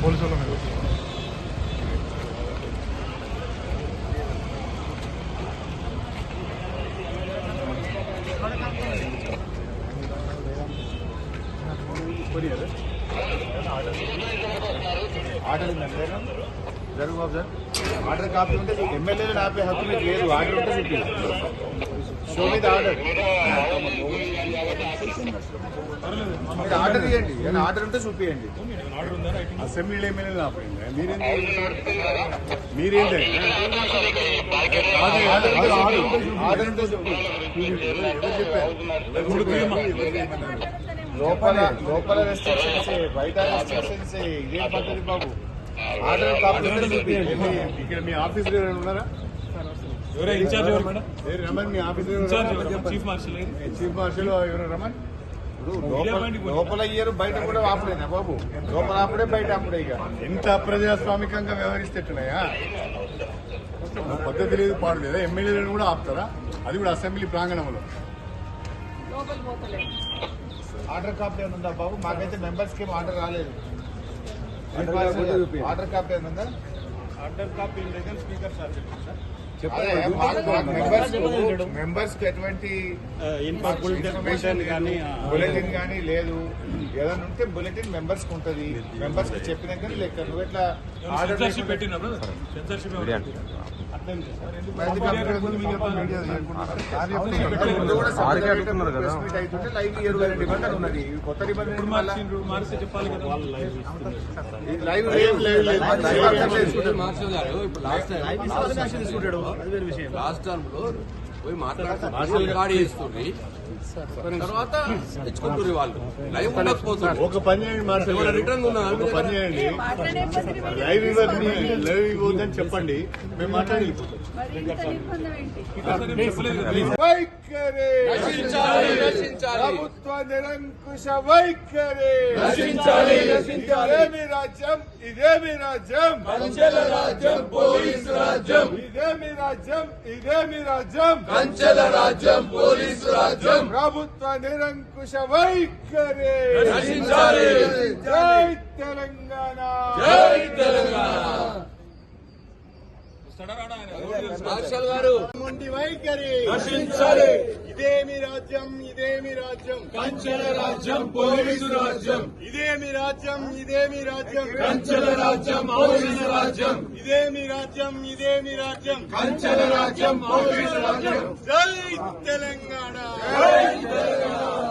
Police వాళ్ళ మీద order జరుగు బాబు సార్ ఆర్డర్ కాపీ ఉంటే ఎమ్మెల్యేలు ఆపే హక్కు మీకు లేదు. ఆర్డర్ ఉంటే చూపి షో మీద ఆర్డర్ మీరు ఆర్డర్ ఇవ్వండి. ఏదైనా ఆర్డర్ ఉంటే చూపియండి. అసెంబ్లీలో ఎమ్మెల్యేలు ఆపండి. మీరేంటి ఆర్డర్ ఉంటే చూపి లోపల రెస్ట్రిక్షన్స్ బయట రెస్ట్రిక్షన్స్ ఇదే పద్ధతి బాబు. ఆర్డర్ కాపీ చూపియండి. ఇక్కడ మీ ఆఫీస్ ఉన్నారా? రమన్ మీ ఆఫీస్ చీఫ్ మార్షల్ ఎవరు రమన్? లోపల ఇయ్యరు బయట కూడా ఆపలేనా బాబు? లోపల ఆపడే బయట ఆపడే. ఇక ఎంత అప్రజాస్వామికంగా వ్యవహరిస్తేట్టున్నాయా? పద్ధతి లేదు పాడు లేదా? ఎమ్మెల్యేలను కూడా ఆపుతారా? అది కూడా అసెంబ్లీ ప్రాంగణంలో. ఆర్డర్ కాపీ ఏమన్నా బాబు? మాకైతే మెంబర్స్ కి ఆర్డర్ రాలేదు. ఆర్డర్ కాపీ ఏమన్నా? Order copy speaker sir members కి ఎటువంటి బులెటిన్ కానీ లేదు. ఏదైనా ఉంటే బులెటిన్ మెంబర్స్ కి ఉంటది. మెంబర్స్ కి చెప్పినాక లెక్క. నువ్వు ఎట్లా ఆర్డర్ అవుతుంటే లైవ్ 20 నిబంధనలు ఉన్నది. కొత్త నిబంధనలు లాస్ట్ టర్మ్ లో పోయి మాట్లాడుతున్నారు తర్వాత తెచ్చుకుంటారు వాళ్ళు. లైవ్ ఉండకపోతుంది. ఒక పని చేయండి మార్షల్, రిటర్న్ ఒక పని చేయండి. లైవ్ ఇవ్వద్దని చెప్పండి, మేము మాట్లాడి వైఖరి ప్రభుత్వ నిరంకుశ వైఖరి ఇదేమి రాజ్యం? ఇదేమి రాజ్యం? కంచెల రాజ్యం, పోలీసు రాజ్యం. ఇదేమి రాజ్యం? ఇదేమి రాజ్యం? కంచెల రాజ్యం, పోలీసు రాజ్యం. ప్రభుత్వ నిరంకుశ వైఖరి నశించాలి. జై తెలంగాణ, జై తెలంగాణ. మార్షల్ గారు మొండి వైఖరి నశించాలి. ఇదేమి రాజ్యం? ఇదేమి రాజ్యం? కంచెల రాజ్యం, పోలీసు రాజ్యం. ఇదేమి రాజ్యం? ఇదేమి రాజ్యం? కంచెల రాజ్యం, పోలీసు రాజ్యం. ఇదేమి రాజ్యం? ఇదేమి రాజ్యం? కంచెల రాజ్యం, పోలీసు రాజ్యం. జై తెలంగాణ, జై తెలంగాణ.